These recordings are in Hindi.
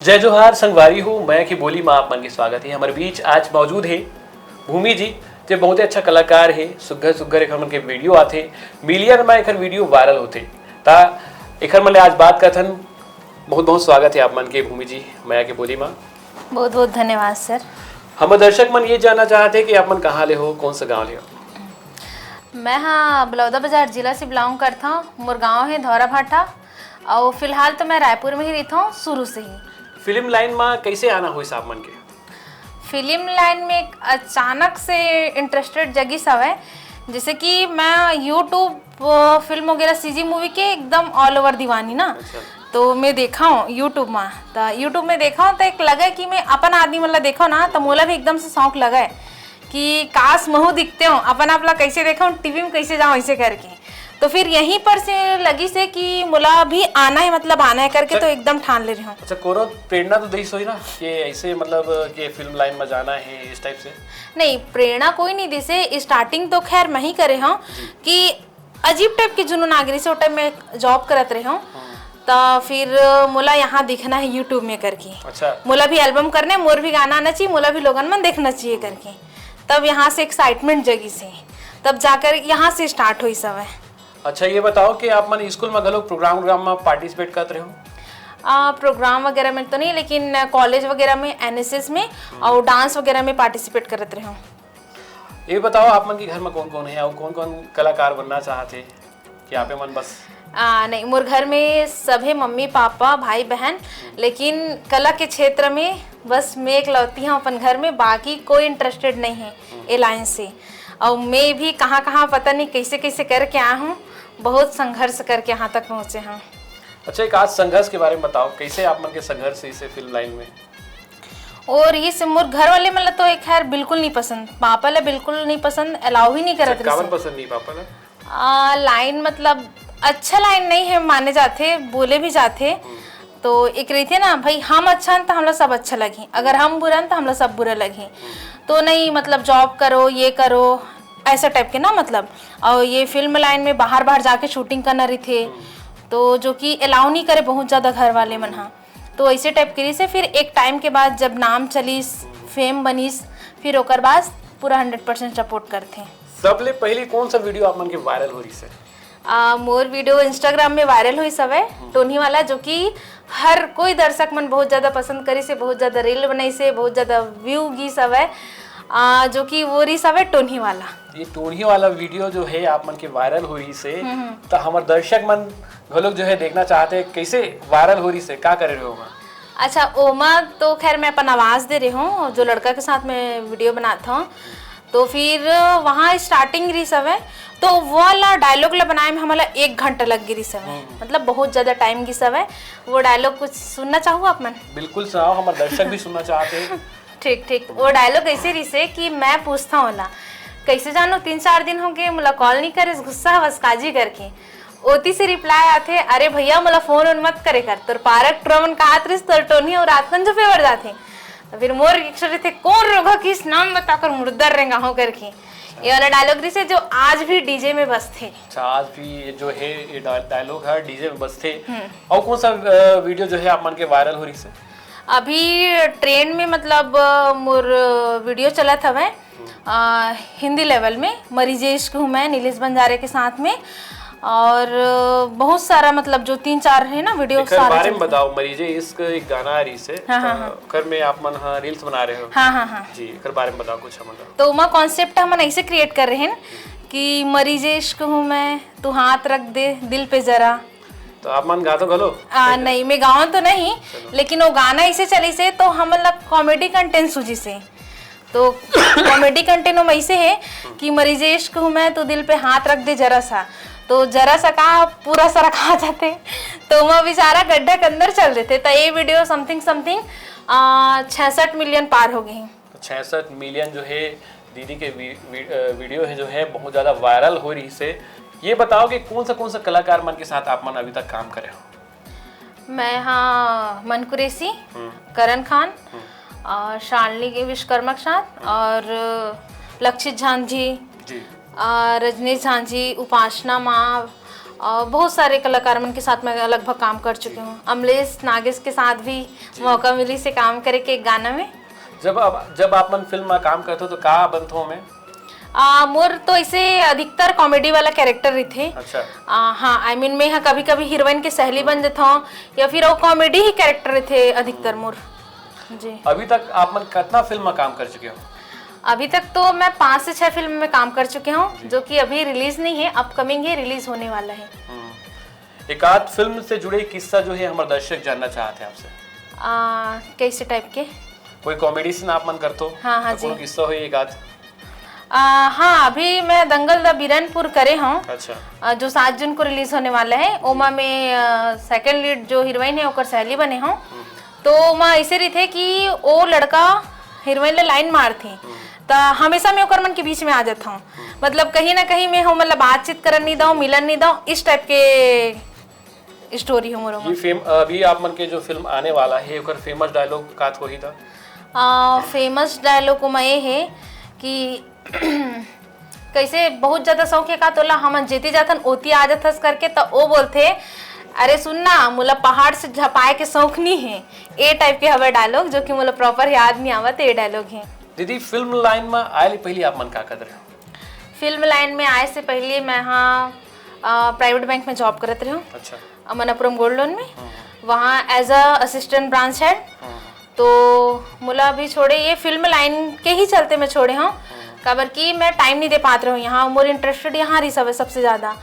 जय जोहार संगवारी हूँ मैं की बोली माँ आप मन के स्वागत है। हमारे बीच आज मौजूद है भूमि जी जो बहुत ही अच्छा कलाकार है। सुघर सुघर एक मन के वीडियो आते मिलियन में एक वीडियो वायरल होते ता एक मन आज बात करथन। बहुत बहुत स्वागत है आप मन के भूमि जी माया के बोली माँ। बहुत बहुत धन्यवाद सर। हम दर्शक मन ये जानना चाहते हैं कि आप मन कहाँ ले हो, कौन सा गाँव ले हो? मैं हाँ बलौदा बाजार जिला से बिलोंग करता हूँ। मोर गाँव है धौरा भाटा और फिलहाल तो मैं रायपुर में ही रहता हूँ शुरू से ही। फिल्म लाइन में कैसे आना हुई साहब मन के? फिल्म लाइन में एक अचानक से इंटरेस्टेड जगी सब है। जैसे कि मैं यूट्यूब फिल्म वगैरह सीजी मूवी के एकदम ऑल ओवर दीवानी ना। अच्छा। तो मैं देखा हूँ यूट्यूब में, तो यूट्यूब में देखा हूँ तो एक लगा कि मैं अपन आदमी मतलब देखो ना तो मोला भी एकदम से शौक लगा है कि काश महू दिखते हो अपन आप कैसे देखा हूँ टीवी में कैसे जाऊँ ऐसे करके। तो फिर यहीं पर से लगी से कि मुला भी आना है मतलब आना है करके तो एकदम ठान ले रही हूँ। अच्छा कोनो प्रेरणा तो दई सोई ना कि ऐसे मतलब कि फिल्म लाइन में जाना है इस टाइप से? नहीं प्रेरणा कोई नहीं दी से। स्टार्टिंग तो खैर मैं ही करे हूँ कि अजीब टाइप की जुनून आ गई से। टाइम में जॉब करत रही हूँ तो फिर मोला यहाँ दिखना है यूट्यूब में करके। अच्छा। मोला भी एल्बम करने मोर भी गाना आना चाहिए, मोला भी लोगन मन देखना चाहिए करके। तब यहाँ से एक्साइटमेंट जगी से तब जाकर यहाँ से स्टार्ट हुई सब है। अच्छा ये बताओ कि आप मन स्कूल में गलो प्रोग्राम में पार्टिसिपेट करते रहे हो? प्रोग्राम वगैरह में तो नहीं लेकिन कॉलेज वगैरह में एनएसएस में और डांस वगैरह में पार्टिसिपेट करते रहे हूँ। ये बताओ आप मन के घर में कौन कौन है और कौन कौन कलाकार बनना चाहते कि आप मन बस? नहीं मोर घर में सब है, मम्मी पापा भाई बहन। लेकिन कला के क्षेत्र में बस मैं एक लौती हूँ अपन घर में, बाकी कोई इंटरेस्टेड नहीं है ए लाइन से। और मैं भी कहाँ कहाँ पता नहीं कैसे कैसे करके आया हूँ, बहुत संघर्ष करके यहाँ तक पहुँचे हैं। अच्छा एक आज संघर्ष के बारे में बताओ, कैसे आप मन के संघर्ष इसे फिल्म लाइन में? और ये से मोर घर वाले मतलब तो एक खैर बिल्कुल नहीं पसंद, पापा ले बिल्कुल नहीं पसंद, अलाउ ही नहीं करत। कावन पसंद नहीं पापा ले? लाइन मतलब अच्छा लाइन नहीं है माने जाते, बोले भी जाते। तो एक रही थे ना भाई हम अच्छा तो हमला सब अच्छा लगी, अगर हम बुरा तो हमला सब बुरा लगी। तो नहीं मतलब जॉब करो ये करो ऐसा टाइप के ना मतलब। और ये फिल्म लाइन में बाहर बाहर जाके शूटिंग करना रही थे तो जो कि अलाउ नहीं करे बहुत ज़्यादा घर वाले मन। हाँ तो ऐसे टाइप करी से फिर एक टाइम के बाद जब नाम चलीस फेम बनीस फिर ओकर बाद पूरा 100% सपोर्ट करते हैं। सबले पहले कौन सा वीडियो आप मन के वायरल हो रही से? मोर वीडियो इंस्टाग्राम में वायरल हुई सब है टोनी वाला, जो कि हर कोई दर्शक मन बहुत ज़्यादा पसंद करी से, बहुत ज़्यादा रील बनाई से, बहुत ज़्यादा व्यू गी सब है। जो कि वो रही सब है टोनी वाला। ये टोनी वाला वीडियो जो है आप मन के वायरल हो रही से तो हमारे दर्शक मन वो लोग जो है देखना चाहते हैं कैसे वायरल हो रही से क्या कर रहे हो? अच्छा ओमा तो खैर मैं अपन आवाज़ दे रही हूँ, जो लड़का के साथ मैं वीडियो बनाता हूँ। तो फिर वहाँ स्टार्टिंग रही सब है तो वो वाला डायलॉग ला बनाए में हमारा 1 घंटा लग गई सब है, मतलब बहुत ज़्यादा टाइम की सब है। वो डायलॉग कुछ सुनना चाहूँ आप मन? बिल्कुल सुनाओ, हमारे दर्शक भी सुनना चाहते हैं। ठीक ठीक। वो डायलॉग ऐसे रही से कि मैं पूछता हूँ ला कैसे जानो 3-4 दिन हो गए मुला कॉल नहीं करे, गुस्सा बसकाजी करके ओती से रिप्लाई आते अरे भैया मुला फोन उन मत करे कर तोर पारक ट्रमन का आत्रिस तोर टोनी और रातन जो फेवर जाते। तो फिर मोर रिक्शा थे कौन रोगा किस नाम बताकर मुर्दर रहेगा हो करके ये वाला डायलॉग रही से जो आज भी डीजे में बसते। अच्छा आज भी जो है ये डायलॉग है डीजे में बसते। और कौन सा वीडियो जो है आप मन के वायरल हो रही से? अभी ट्रेंड में मतलब मोर वीडियो चला था वह हिंदी लेवल में, मरीजे इश्क हूँ मैं नीलेश बंजारे के साथ में। और बहुत सारा मतलब जो 3-4 है ना वीडियो सारे बारे में बताओ। मरीजे इश्क एक गाना आ रही से कर में आप मन रील्स बना रहे हो? हाँ जी कर बारे में बताओ कुछ हमारा। तो वहाँ कॉन्सेप्ट हम ऐसे क्रिएट कर रहे हैं कि मरीजे इश्क हूँ मैं तू हाथ रख दे दिल पे जरा। तो आप मन गा तो गलो? नहीं मैं गाँव तो नहीं लेकिन वो गाना ऐसे चली से तो हम मतलब कॉमेडी कंटेंट सूझी से। तो कॉमेडी कंटेंट हम ऐसे है कि मरीजे इश्क हूँ मैं तो दिल पे हाथ रख दे जरा सा, तो जरा सा कहा पूरा सा रखा जाते तो वह बेचारा गड्ढा के अंदर चल रहे थे। तो ये वीडियो समथिंग 66 मिलियन पार हो गई। 66 मिलियन जो है दीदी के वीडियो है जो है बहुत ज़्यादा वायरल हो रही से। ये बताओ कि कौन सा कलाकार मन के साथ आप मन अभी तक काम करे हो? मैं हाँ मन कुरैशी, करण खान और शालिनी के विश्वकर्मा के साथ और लक्षित झांझी, रजनीश झांझी, उपासना माँ बहुत सारे कलाकार मन के साथ मैं लगभग काम कर चुकी हूँ। अमलेश नागेश के साथ भी मौका मिली से काम करे के एक गाना में। जब आप मन फिल्म में काम करते हो तो का बनते हो में? मोर तो ऐसे अधिकतर कॉमेडी वाला कैरेक्टर रही थे। अच्छा। हाँ, आई मीन मैं यहाँ कभी कभी हीरोइन के सहेली बन जाता हूँ या फिर वो कॉमेडी ही कैरेक्टर रहे थे अधिकतर मोर जी। अभी तक आप मन कितना फिल्म में काम कर चुके हो? अभी तक तो मैं 5 से 6 फिल्म में काम कर चुके हूँ, जो कि अभी रिलीज नहीं है, अपकमिंग है, रिलीज होने वाला है। एक आध फिल्म से जुड़े किस्सा जो है हमारे दर्शक जानना चाहते हैं आपसे। कैसे टाइप के? कोई कॉमेडी सीन आप मन करते हो? हाँ तो जी। किस्सा हो एक आध? हाँ, अभी मैं दंगल द बिरनपुर करे हूँ। अच्छा। जो 7 जून को रिलीज होने वाला है। ओमा में सेकंड लीड जो हीरोइन है ओकर सहेली बने हूँ। तो ओमा ऐसे रही थे कि वो लड़का हीरोइन ले लाइन मार थी, तो हमेशा मैं ओकर मन के बीच में आ जाता हूँ। मतलब कहीं ना कहीं मैं मतलब बातचीत करन नहीं दो, मिलन नहीं दो, इस टाइप के स्टोरी हो मोर। ये अभी आप मन के जो फिल्म आने वाला है ओकर फेमस डायलॉग का हो ही था? फेमस डायलॉग में ये है कि कैसे बहुत ज्यादा शौक है का तोला हम जेती जातन ओती आ जाथस करके, तो वो बोलते अरे सुनना मुला पहाड़ से झपाए के शौक नहीं है, ए टाइप के हवे डायलॉग, जो कि मुला प्रॉपर याद नहीं आवत, ये डायलॉग है। दीदी फिल्म लाइन में आए पहले आप मन का कर रहे हो? फिल्म लाइन में आए से पहले मैं यहाँ प्राइवेट बैंक में जॉब करत रही हूँ। अच्छा। मनापुरम गोल्ड लोन में, वहाँ as a assistant branch head. तो मुला भी छोड़े, ये फिल्म लाइन के ही चलते मैं छोड़े हूँ, काबर कि मैं टाइम नहीं दे पाते रही हूँ यहाँ, मोर इंटरेस्टेड यहाँ रही सब सबसे ज़्यादा।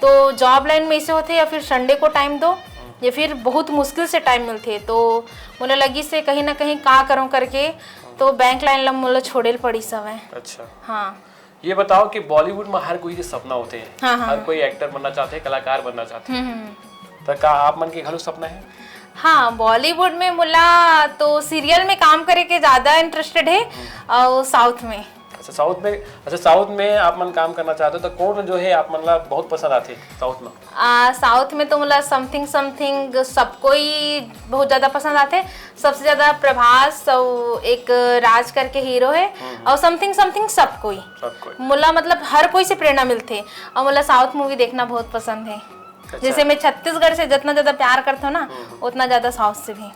तो जॉब लाइन में ऐसे होते या फिर संडे को टाइम दो या फिर बहुत मुश्किल से टाइम मिलते, तो मुझे लगी से कहीं ना कहीं का करूँ करके, तो बैंक लाइन लम मुझे छोड़े पड़ी सब है। अच्छा। हाँ, ये बताओ कि बॉलीवुड में हर कोई के सपना होते हैं। हाँ, हाँ, हर कोई एक्टर बनना चाहते हैं, कलाकार बनना चाहते हैं। तो का आप मन के घलो सपना है? हाँ, बॉलीवुड में मुला तो सीरियल में काम करे के ज्यादा इंटरेस्टेड है और साउथ में। अच्छा, साउथ में आप मन काम करना चाहते हो, तो कौन जो है आप मन ला बहुत पसंद आते साउथ में? साउथ में तो मुला समथिंग सबको ही बहुत ज्यादा पसंद आते। सबसे ज्यादा प्रभास और एक राज करके हीरो है, और समथिंग सबको ही मुला मतलब हर कोई से प्रेरणा मिलते, और मुला साउथ मूवी देखना बहुत पसंद है। अच्छा। जैसे मैं छत्तीसगढ़ से जितना ज्यादा प्यार करता हूँ ना, उतना ज्यादा साउथ से भी।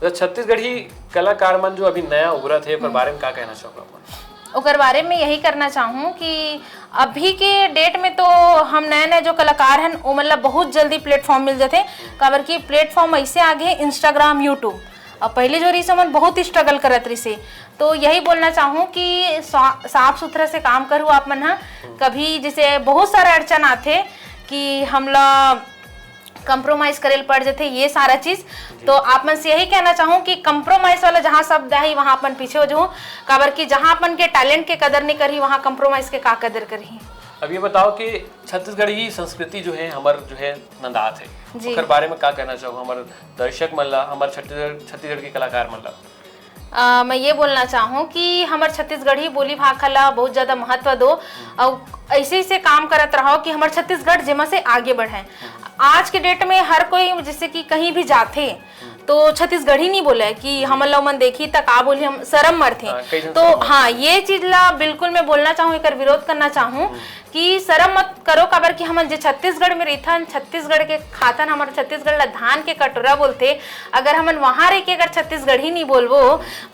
तो छत्तीसगढ़ी कलाकार मन जो अभी नया उभरा थे, उनके बारे में क्या कहना चाहोगे? ओकर बारे में यही करना चाहूँ कि अभी के डेट में तो हम नए नए जो कलाकार हैं वो मतलब बहुत जल्दी प्लेटफॉर्म मिल जाते, काबर कि प्लेटफॉर्म ऐसे आगे इंस्टाग्राम यूट्यूब, और पहले जो रही से मन बहुत स्ट्रगल करत रही से। तो यही बोलना चाहूँ कि साफ सुथरा से काम करूँ आप मन। कभी जैसे बहुत सारे अड़चन आते कि हमला कंप्रोमाइज करे पड़ जाते ये सारा चीज, तो आप मन से यही कहना चाहूँ कि कंप्रोमाइज वाला जहाँ शब्द है वहाँ अपन पीछे हो जाऊँ, काबर कि जहाँ अपन के टैलेंट के कदर नहीं करी, वहाँ कंप्रोमाइज के का कदर करी। अब ये बताओ कि छत्तीसगढ़ी संस्कृति जो है हमार जो है नंदात है, उसके बारे में क्या कहना चाहूँ हमारे दर्शक मन ला, हमारे छत्तीसगढ़ के कलाकार मन ला? मैं ये बोलना चाहूँ कि हमारे छत्तीसगढ़ी बोली भाषा ला बहुत ज़्यादा महत्व दो, और ऐसे से काम करत रहो कि हमारे छत्तीसगढ़ जेमा से आगे बढ़े। आज के डेट में हर कोई जैसे कि कहीं भी जाते तो छत्तीसगढ़ी नहीं बोले कि हम लोग मन देखी तक आ बोली, हम शर्म मरते। तो हाँ, ये चीज ला बिल्कुल मैं बोलना चाहूँ, एक विरोध करना चाहूँ कि शर्म मत करो, काबर कि हम जो छत्तीसगढ़ में रहथन, छत्तीसगढ़ के खातन, हमारे छत्तीसगढ़ ला धान के कटोरा बोलते। अगर हमन वहाँ रह के अगर छत्तीसगढ़ी नहीं बोलबो,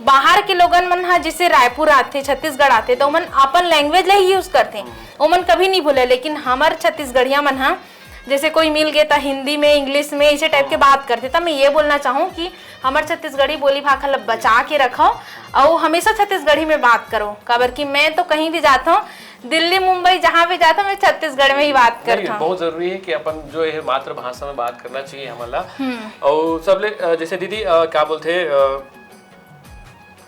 बाहर के लोगन मन हाँ जैसे रायपुर आते, छत्तीसगढ़ आते, तो मन अपन लैंग्वेज ला ही यूज करते, वो मन कभी नहीं बोले। लेकिन हमारे छत्तीसगढ़िया मन हाँ जैसे कोई मिल गया था हिंदी में, इंग्लिश में, इसे टाइप के बात करते। तो मैं ये बोलना चाहूँ कि हमारे छत्तीसगढ़ी बोली भाषा ला बचा के रखो और हमेशा छत्तीसगढ़ी में बात करो, काबर कि मैं तो कहीं भी जाता हूँ, दिल्ली मुंबई जहाँ भी जाता हूँ, मैं छत्तीसगढ़ में ही बात करता हूँ। बहुत जरूरी है कि अपन जो है मातृभाषा में बात करना चाहिए हमारा। और सब जैसे दीदी क्या बोलते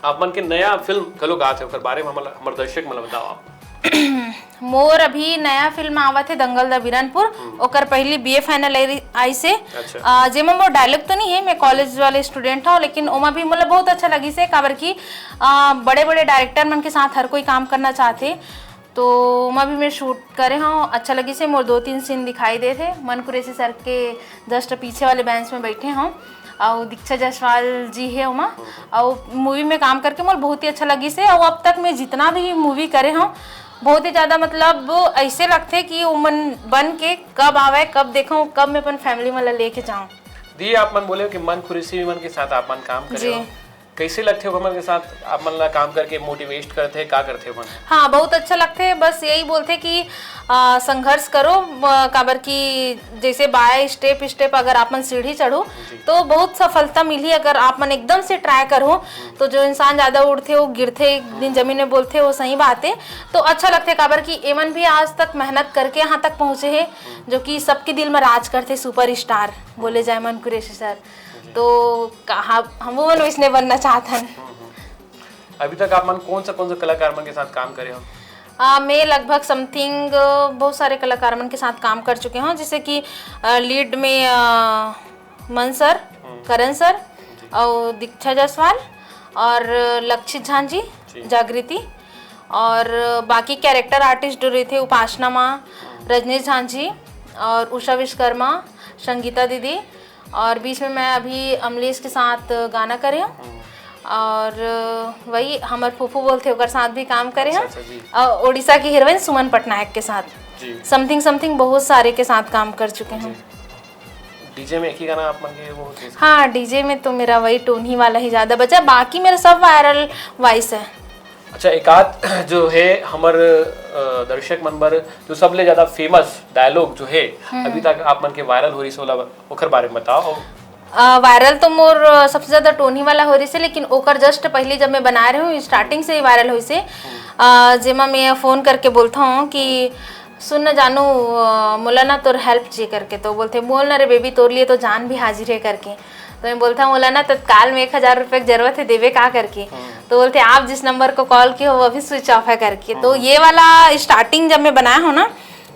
आप मन के नया फिल्म कलो गाते हो, बारे में हमारे दर्शक मतलब बताओ आप। मोर अभी नया फिल्म आवत है दंगल द बिरनपुर, ओकर पहली BA फाइनल आई से। अच्छा। जेमा मोर डायलॉग तो नहीं है, मैं कॉलेज वाले स्टूडेंट हूँ, लेकिन ओमा भी मतलब बहुत अच्छा लगी से, काबर की बड़े बड़े डायरेक्टर मन के साथ हर कोई काम करना चाहते, तो ओमा भी मैं शूट करे हूँ, अच्छा लगी से। मोर 2-3 सीन दिखाई दे थे, मन कुरेसी सर के जस्ट पीछे वाले बेंच में बैठे हूँ, और दीक्षा जायसवाल जी है उमा, और मूवी में काम करके मोर बहुत ही अच्छा लगी से। और अब तक मैं जितना भी मूवी करे हूँ बहुत ही ज्यादा मतलब ऐसे लगते कि वो मन बन के कब आवे, कब देखूं, कब मैं अपन फैमिली में लेके जाऊं। दी आप मन बोले कि मन खुशी मन के साथ आप मन काम करे जी। हो, कैसे लगते हो मन के साथ आप मन ला काम करके मोटिवेट करते हैं, क्या करते हो मन? हाँ बहुत अच्छा लगता है, बस यही बोलते कि संघर्ष करो, काबर की जैसे बाय स्टेप स्टेप अगर आप मन सीढ़ी चढ़ो तो बहुत सफलता मिली। अगर आप मन एकदम से ट्राई करो तो जो इंसान ज्यादा उड़ते वो गिरते, एक दिन जमीन में बोलते, वो सही बात है। तो अच्छा लगता है काबर की एमन भी आज तक मेहनत करके यहाँ तक पहुँचे हैं, जो कि सबके दिल में राज करते, सुपर स्टार बोले जाए मन कुरैशी सर। तो कहा हम वो वैसने बनना चाहते हैं। अभी तक आप मन कौन सा कलाकार मन के साथ काम करे हो? मैं लगभग समथिंग बहुत सारे कलाकार मन के साथ काम कर चुके हूँ, जैसे कि लीड में मन सर, करण सर और दीक्षा जायसवाल और लक्षित झांझी, जागृति, और बाकी कैरेक्टर आर्टिस्ट जो रहे थे उपासना माँ, रजनीश झांझी और उषा विश्वकर्मा, संगीता दीदी, और बीच में मैं अभी अमलेश के साथ गाना करे हूँ, और वही हमारे फूफू बोलते ओकर साथ भी काम करे हैं, और उड़ीसा की हीरोइन सुमन पटनायक के साथ समथिंग बहुत सारे के साथ काम कर चुके हैं। डीजे में एक ही गाना आप मन के वो? हाँ डीजे में तो मेरा वही टोनी वाला ही ज्यादा बचा, बाकी मेरा सब वायरल वॉइस है। अच्छा, एक आध जो है हमार दर्शक मन बर जो सबले ज्यादा फेमस डायलॉग जो है अभी तक आप मन के वायरल हो रही सोला ओकर बारे में बताओ। वायरल तो मोर सबसे ज्यादा टोनी वाला हो रही से, लेकिन ओकर जस्ट पहले जब मैं बना रही हूँ स्टार्टिंग से ही वायरल हुई से, जेमा मैं फोन करके बोलता हूँ कि सुन न जानू मोला ना तोर हेल्प चाहिए करके, तो बोलते बोल ना रे बेबी तोर लिए तो जान भी हाजिर है करके। तो मैं बोलता हूँ मोला ना तत्काल में 1000 रुपये की जरूरत है, देवे का करके। तो बोलते आप जिस नंबर को कॉल किए हो वो अभी स्विच ऑफ है करके। तो ये वाला स्टार्टिंग जब मैं बनाया हूँ ना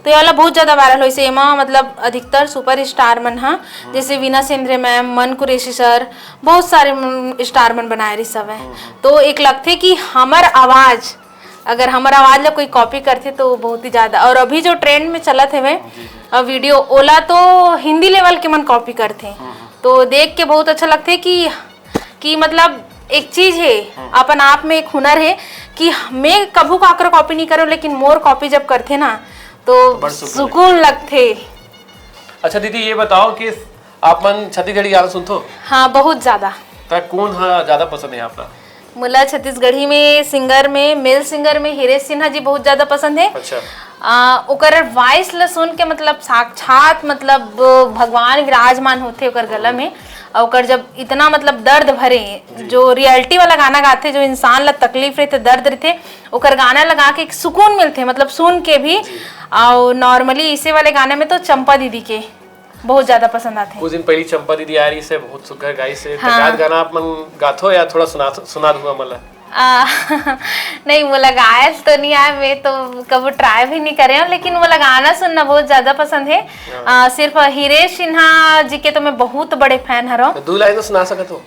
तो ये वाला बहुत ज़्यादा वायरल हुई से, एमा मतलब अधिकतर सुपर स्टार मन हाँ, जैसे वीना सेंद्रे मैम, मन कुरैशी सर, बहुत सारे स्टार मन बनाए रही सब है। तो एक लगते कि हमार आवाज़ अगर हमारा आवाज़ ला कोई कॉपी करते तो बहुत ही ज़्यादा। और अभी जो ट्रेंड में चलत है वे वीडियो ओला तो हिंदी लेवल के मन कॉपी करते, तो देख के बहुत अच्छा लगता है कि मतलब एक चीज है अपन आप में एक हुनर है कि मैं कभू काकर कॉपी नहीं करूँ, लेकिन मोर कॉपी जब करते ना तो सुकून लगते। अच्छा दीदी ये बताओ कि आप मन छत्तीसगढ़ी गाना सुनते? हाँ बहुत ज्यादा। कौन हाँ ज्यादा पसंद है आपका? मुला छत्तीसगढ़ी में सिंगर में मेल सिंगर में हिरेश सिन्हा जी बहुत ज्यादा पसंद है। अच्छा। ओकर वॉइस ला सुन के मतलब साक्षात मतलब भगवान विराजमान होते ओकर गला में, और ओकर जब इतना मतलब दर्द भरे जो रियलिटी वाला गाना गाते, जो इंसान ला तकलीफ रहते, दर्द रहते, ओकर गाना लगा के एक सुकून मिलते मतलब सुन के भी। और नॉर्मली इसे वाले गाने में तो चंपा दीदी के बहुत ज्यादा पसंद आते हैं। कुछ दिन पहले चंपा दीदी आ रही से बहुत सुघर गाई से। हाँ। गाना आप मन गाथो या थोड़ा सुना दूंगा मला? नहीं वो लगाया तो नहीं आया, मैं तो कभी ट्राई भी नहीं करे हूँ, लेकिन वो गाना सुनना बहुत ज्यादा पसंद है। सिर्फ हिरेश सिन्हा जी के तो मैं बहुत बड़े फैन हूँ। दो लाइन तो सुना सकते हो?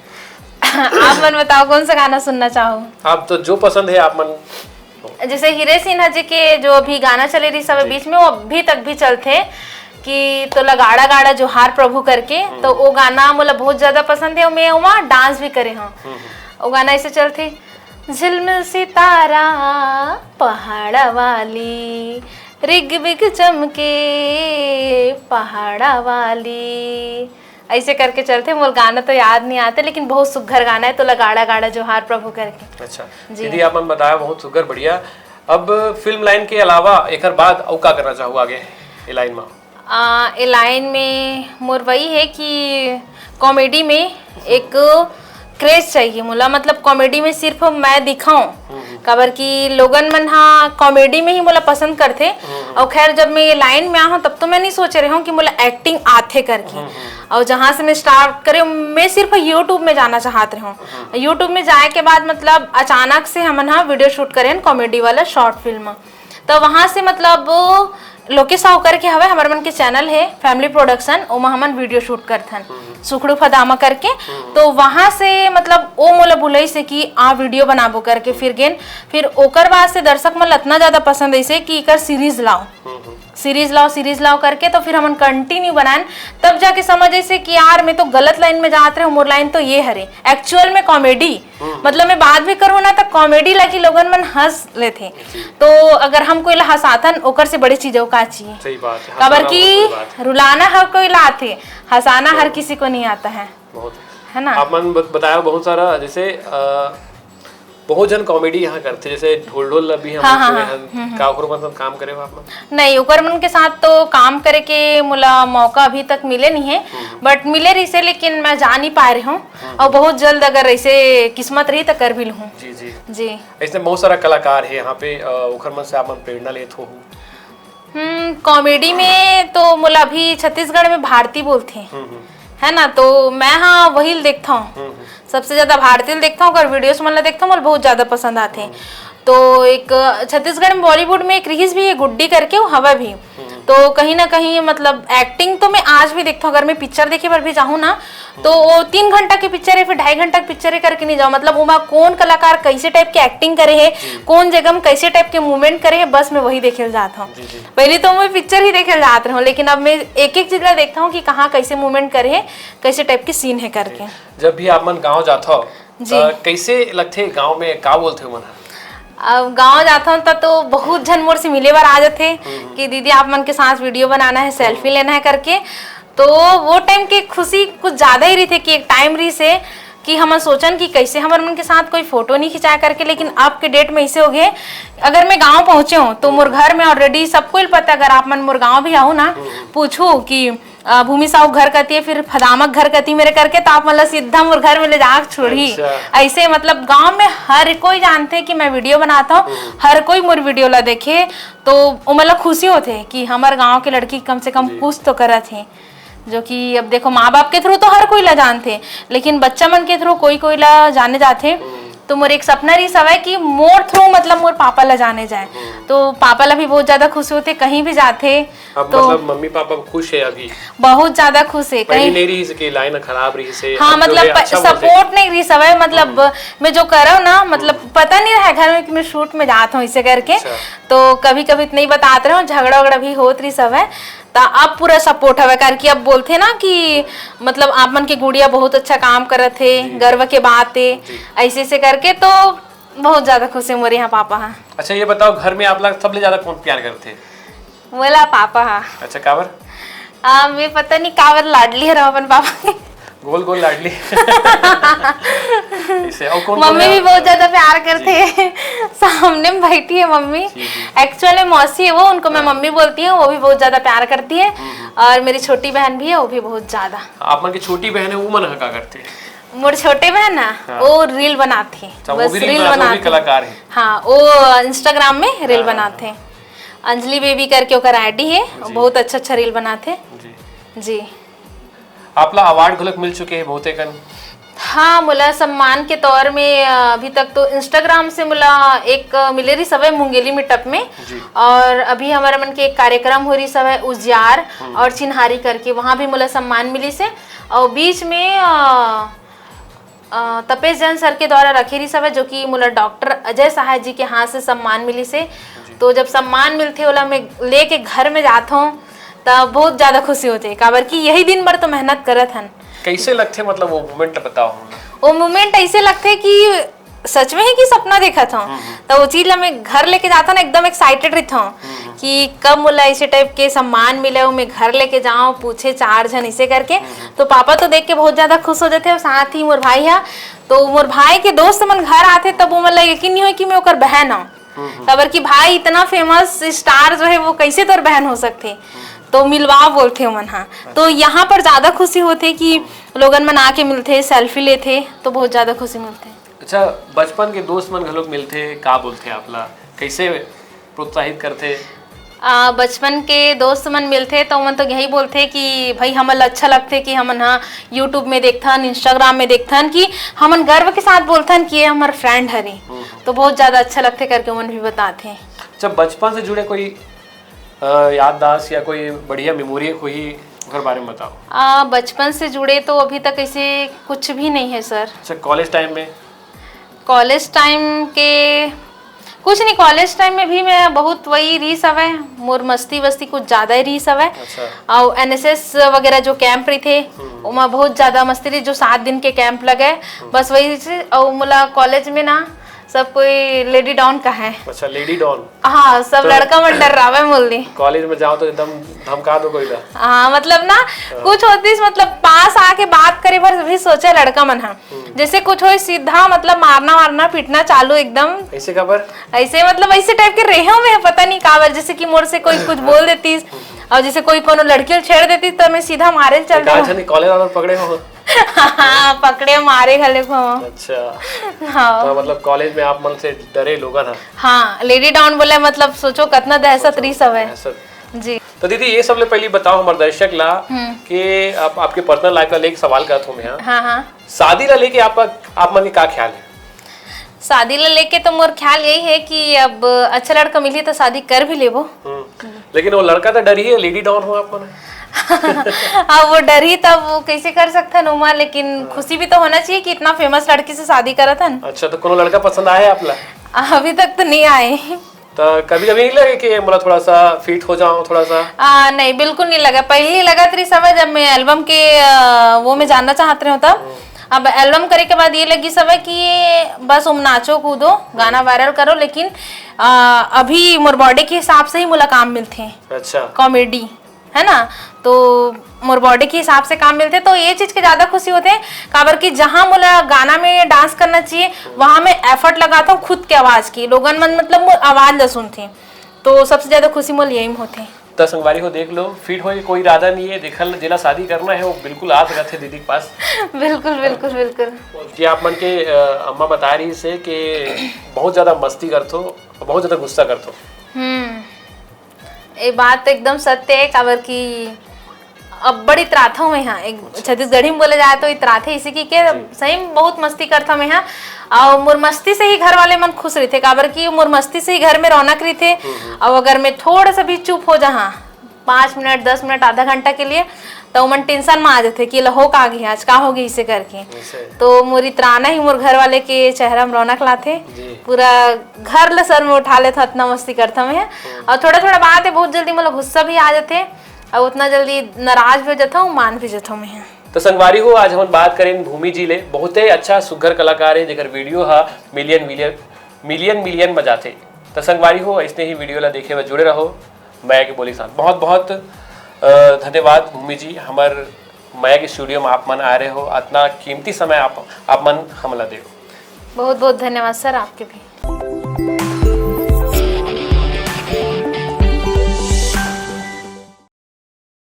आप मन बताओ कौन सा गाना सुनना चाहो? आप तो जो पसंद है आप मन। जैसे हिरेश सिन्हा जी के जो अभी गाना चले रही सब बीच में, वो अभी तक भी चलते कि तो लगाड़ा गाड़ा जोहार प्रभु करके, तो वो गाना मुझे बहुत ज्यादा पसंद है। मैं वहाँ डांस भी करे हूँ। वो गाना ऐसे चलते, झिलमिल सितारा पहाड़ा वाली, रिग बिग चमके पहाड़ा वाली, ऐसे करके चलते। मुझे गाना तो याद नहीं आते, लेकिन बहुत सुघर गाना है, तो लगाड़ा गाड़ा जोहार प्रभु करके। अच्छा दीदी आप मन बताया बहुत सुघर बढ़िया। अब फिल्म लाइन के अलावा एक बाद और क्या करना चाहूँ आगे ये लाइन में? ए लाइन में मोर वही है कि कॉमेडी में एक क्रेज चाहिए मुला, मतलब कॉमेडी में सिर्फ मैं दिखाऊं, खबर कि लोगन मन हाँ कॉमेडी में ही मुला पसंद करते। और खैर जब मैं ये लाइन में आऊँ तब तो मैं नहीं सोच रही हूँ कि मुला एक्टिंग आते करके। और जहाँ से मैं स्टार्ट करे, मैं सिर्फ यूट्यूब में जाना चाहती हूँ। यूट्यूब में जाए के बाद मतलब अचानक से हम हाँ वीडियो शूट करें कॉमेडी वाला शॉर्ट फिल्म, तो वहाँ से मतलब लोकेश साहू करके हवे हमारे मन के चैनल है फैमिली प्रोडक्शन, ओमा हमन वीडियो शूट करथन सुखड़ू फदामा करके। तो वहां से मतलब ओ मोला बुलाई से कि आ वीडियो बनाबो करके, फिर ओकर बाद से दर्शक मन इतना ज्यादा पसंद ऐसे कि इकर सीरीज लाओ, सीरीज लाओ करके, तो फिर हम कंटिन्यू बनान, तब जाके समझ ऐसे कि यार मैं तो गलत लाइन में जाते रहे, मोर लाइन तो ये हरे एक्चुअल में कॉमेडी, मतलब मैं बात भी करूँ ना तो कॉमेडी लगी, लोगन मन हंस लेते। तो अगर हम कोई हंसाथन ओकर से बड़ी चीजों का चाहिए, सही बात है, खबर की रुलाना हर कोई लाते, हंसाना हर किसी को नहीं आता है, बहुत है ना। आप मन बताया बहुत सारा, जैसे बहुत जन कॉमेडी यहाँ करते, जैसे ढोल ढोल अभी हम का ओकरो मतलब काम करे हो आप मन? नहीं, ओकर मन के साथ तो काम करे के मुला मौका अभी तक मिले नहीं है, बट मिले रही से, लेकिन मैं जा नहीं पा रही हूँ, और बहुत जल्द अगर ऐसे किस्मत रही तो कर भी लूँ। जी जी जी, ऐसे बहुत सारा कलाकार है यहाँ पे, ओकर मन से आप मन प्रेरणा लेते हो? कॉमेडी में तो मुला अभी छत्तीसगढ़ में भारती बोलते हैं, है ना, तो मैं हाँ वही देखता हूँ, सबसे ज्यादा भारतीय देखता हूँ, अगर वीडियोस मतलब देखता हूँ मुझे बहुत ज्यादा पसंद आते हैं। तो एक छत्तीसगढ़ में बॉलीवुड में एक रील्स भी है गुड्डी करके, वो हवा भी, तो कहीं ना कहीं मतलब एक्टिंग तो मैं आज भी देखता हूँ, अगर मैं पिक्चर देखे पर भी जाऊँ ना तो वो 3 घंटा की पिक्चर है, फिर 2.5 घंटा की पिक्चर है करके नहीं जाओ, मतलब वो कौन कलाकार कैसे टाइप की एक्टिंग करे है, कौन जगह में कैसे टाइप के मूवमेंट करे है, बस मैं वही देखे जाता हूँ। पहले तो मैं पिक्चर ही देखे जाते हूँ, लेकिन अब मैं एक एक जगह देखता हूँ कि कहाँ कैसे मूवमेंट करे है, कैसे टाइप के सीन है करके। जब भी आप मन गाँव जाता हो कैसे लगते गाँव में, का बोलते हो मन? अब गाँव जाता हूँ तब तो बहुत जन मोर से मिले बार आ जाते कि दीदी आप मन के साथ वीडियो बनाना है, सेल्फी लेना है करके, तो वो टाइम की खुशी कुछ ज्यादा ही रही थी कि एक टाइम रही से कि हम सोचन कि कैसे हमारे मन के साथ कोई फोटो नहीं खिंचाया करके, लेकिन अब के डेट में ऐसे हो गए, अगर मैं गांव पहुंचे हूँ तो मोर घर में ऑलरेडी सबको ही पता, अगर आप मन मोर गांव भी आओ ना, पूछू कि भूमि साहू घर कहती है, फिर फदामक घर कहती मेरे करके, तो आप मतलब सीधा मोर घर में ले जा छोड़ी। ऐसे मतलब गांव में हर कोई जानते हैं कि मैं वीडियो बनाता हूँ, हर कोई मोर वीडियो ला देखे, तो मतलब खुशी होते कि हमारे गाँव के लड़की कम से कम कुछ तो करत है, जो कि अब देखो माँ बाप के थ्रू तो हर कोई ला जानते, लेकिन बच्चा मन के थ्रू कोई कोई ला जाने जाते। तो मोर एक सपना रही सब है कि मोर थ्रू मतलब मोर पापा ला जाने जाए, तो पापा ला भी बहुत ज्यादा खुश होते कहीं भी जाते। अब तो मतलब मम्मी पापा खुश है अभी? बहुत ज्यादा खुश है, कहीं नहीं रही इसकी लाइन खराब रही से, हाँ मतलब अच्छा सपोर्ट नहीं रही सब है, मतलब मैं जो कर रहा हूँ ना, मतलब पता नहीं रहा घर में कि मैं शूट में जाता हूँ इसे करके, तो कभी कभी नहीं बताते रहो, झगड़ा वगड़ा भी होत रही सब है, तो अब पूरा सपोर्ट हवे करके अब बोलते ना कि मतलब आप मन की गुड़िया बहुत अच्छा काम करत थे, गर्व के बात है, ऐसे से करके, तो बहुत ज्यादा खुश है मोरे यहाँ पापा। हाँ अच्छा ये बताओ घर में आप लोग सबसे ज्यादा कौन प्यार करते? बोला पापा। हाँ अच्छा काबर? मैं पता नहीं काबर लाडली है अपन पापा की, गोल गोल लाडली इसे और कौन मम्मी भी बहुत ज्यादा प्यार करते हैं, सामने में बैठी है मम्मी, एक्चुअली मौसी है वो, उनको मैं मम्मी बोलती हूँ, वो भी बहुत ज्यादा प्यार करती है, और मेरी छोटी बहन भी है वो भी बहुत ज्यादा। आप मन की छोटी बहन है वो मन का करते हैं? मोर छोटे बहन ना वो रील बनाते हैं, बस रील बनाते, कलाकार है। हाँ वो इंस्टाग्राम में रील बनाते हैं, अंजलि बेबी करके ओकर आईडी है, बहुत अच्छा अच्छा रील बनाते जी। आपला अवार्ड घलक मिल चुके हैं बहुते कन? हाँ मुला सम्मान के तौर में अभी तक तो इंस्टाग्राम से मुला एक मिले रही सब है मुंगेली मीटअप में, और अभी हमारे मन के एक कार्यक्रम हो रही सब है उजियार और चिन्हारी करके, वहाँ भी मुला सम्मान मिली से, और बीच में तपेश जैन सर के द्वारा रखी रही सब है, जो कि मुला डॉक्टर अजय सहाय जी के हाथ से सम्मान मिली से, तो जब सम्मान मिलते वाला मैं लेके घर में जाता हूँ तब बहुत ज्यादा खुशी होती है, काबर की यही दिन भर तो मेहनत करत हन। कैसे लगते मतलब वो मोमेंट बताओ? वो मोमेंट ऐसे लगते कि सच में ही कि सपना देखा था, तो वो चीज मैं घर लेके जाता ना एकदम एक्साइटेड रहता हूँ कि कब मुला ऐसे टाइप के सम्मान मिले, मैं घर लेके जाऊँ, पूछे 4 जन इसे करके, तो पापा तो देख के बहुत ज्यादा खुश हो जाते हैं, साथ ही मोर भाई है, तो मोर भाई के दोस्त मन घर आते तब वो मतलब यकीन नहीं हो कि मैं ओकर बहन हूँ, खबर की भाई इतना फेमस स्टार जो है वो कैसे तोर बहन हो सकते, तो मिलवा बोलते मन। हाँ तो यहाँ पर ज्यादा खुशी होती कि लोगन मन आके मिलते, सेल्फी लेते, तो बहुत ज्यादा खुशी मिलते। अच्छा बचपन के दोस्त मन घलोक मिलते, का बोलते आपला, कैसे प्रोत्साहित करते? बचपन के दोस्त मन मिलते तो मन तो यही बोलते कि भाई हमन अच्छा लगते कि हमन हाँ यूट्यूब में देखथन, इंस्टाग्राम में देखथन, कि हमन गर्व के साथ बोलथन कि ये हमार फ्रेंड हरे, तो बहुत ज्यादा अच्छा लगते करके मन भी बताते। अच्छा बचपन से जुड़े कोई याददाश्त या कोई बढ़िया मेमोरी कोई घर बारे में बताओ? बचपन से जुड़े तो अभी तक ऐसे कुछ भी नहीं है सर। अच्छा कॉलेज टाइम में? कॉलेज टाइम के कुछ नहीं, कॉलेज टाइम में भी मैं बहुत वही रीस हवे मोर मस्ती वस्ती कुछ ज्यादा ही रीस हवे। अच्छा। और एनएसएस वगैरह जो कैंप रही थे उमा बहुत ज्यादा मस्ती रही, जो 7 दिन के कैंप लगे बस वही से। और मोला कॉलेज में ना सब कोई लेडी डॉन का है। अच्छा, लेडी डॉन। हाँ, सब लड़का मन डर रहा है मोली। कॉलेज में जाओ तो एकदम धमका दो कोई ना। हाँ मतलब ना कुछ होती मतलब पास आके बात करे पर भी सोचे लड़का मन है, जैसे कुछ हो सीधा मतलब मारना मारना पीटना चालू एकदम। ऐसे खबर ऐसे मतलब ऐसे टाइप के रहे में पता नहीं काबर, जैसे कि मोर से कोई कुछ बोल देती और जैसे कोई कोनो लड़की छेड़ देती तो मैं सीधा मारे चल जाऊँ। कॉलेज वालों पकड़े हो? हाँ, पकड़े मारे घले को। अच्छा। हाँ तो मतलब कॉलेज में आप मन से डरे लोग था? हाँ, लेडी डॉन बोले मतलब सोचो कितना दहशत रही सब है जी। तो दीदी ये सबले पहले बताओ हमारे दर्शक ला कि आपके पर्सनल लाइफ का लेके सवाल करता हूँ मैं। हाँ हाँ, शादी ला लेके आप मन के क्या ख्याल है? शादी ला लेके तो मोर ख्याल यही है कि अब अच्छा लड़का मिली तो शादी कर भी लेबो। लेकिन वो लड़का तो डर ही है, लेडी डॉन हो आप मन। अब वो डर ही तब वो कैसे कर सकते हैं नुमा, लेकिन खुशी भी तो होना चाहिए कि इतना फेमस लड़की से शादी करा था। अच्छा, तो कोनो लड़का पसंद आया आपला? अभी तक तो नहीं आए। तो कभी कभी नहीं लगे कि मतलब थोड़ा सा फिट हो जाऊं थोड़ा सा? नहीं, बिल्कुल नहीं लगा। पहले ही लगा थी समय जब मैं एल्बम के वो में जानना चाहते रहे तब। अब एल्बम करे के बाद ये लगी समय कि बस तुम नाचो कूदो गाना वायरल करो, लेकिन अभी मोर बॉडी के हिसाब से ही मुला काम मिलते। अच्छा। कॉमेडी है ना, तो मोर बॉडी के हिसाब से काम मिलते, तो ये चीज के ज्यादा खुशी होते हैं काबर कि जहाँ मुला गाना में डांस करना चाहिए वहां मैं एफर्ट लगाता हूँ खुद के आवाज की, लोगन मन मतलब आवाज ल सुनते, तो सबसे ज्यादा खुशी मोल यही होते। तो संगवारी को देख लो, फिट हो कोई इरादा नहीं है, देखल जिला शादी करना है वो बिल्कुल आ सकते थे दीदी के पास। बिल्कुल बिल्कुल बिल्कुल। कि आप मन के अम्मा बता रही से कि बहुत ज्यादा मस्ती करते हो, बहुत ज्यादा गुस्सा करते हो। ये बात तो एकदम सत्य है काबर की अब बड़ी त्राथा में यहाँ एक छत्तीसगढ़ी में बोले जाए तो इतराथे इसी की के सही में बहुत मस्ती करता मैं यहाँ। और मोर मस्ती से ही घर वाले मन खुश रहे थे काबर की मोर मस्ती से ही घर में रौनक रही थे। और अगर मैं थोड़ा सा भी चुप हो जहाँ 5 मिनट 10 मिनट आधा घंटा के लिए तो मन टेंशन में आ जाते कि लहो का गई आज का होगी इसे करके। तो मोरी त्राना ही मोर घर वाले के चेहरा में रौनक लाते, पूरा घर ल सर में उठा लेते, इतना मस्ती करता मैं। और थोड़ा थोड़ा बात है बहुत जल्दी मतलब गुस्सा भी आ जाते और उतना जल्दी नाराज भी हो जाता हूँ, मान भी जाता हूँ मैं। तो संगवारी हो आज हम बात करें भूमि जी ले, बहुत ही अच्छा सुघर कलाकार है जेकर वीडियो हा मिलियन बजाते। तो संगवारी हो ऐसे ही वीडियो ला देखे हुए जुड़े रहो माया के बोली साथ। बहुत बहुत धन्यवाद भूमि जी, हमार माया के स्टूडियो में आप मन आ रहे हो, इतना कीमती समय आप मन हमला दे। बहुत बहुत धन्यवाद सर आपके भी।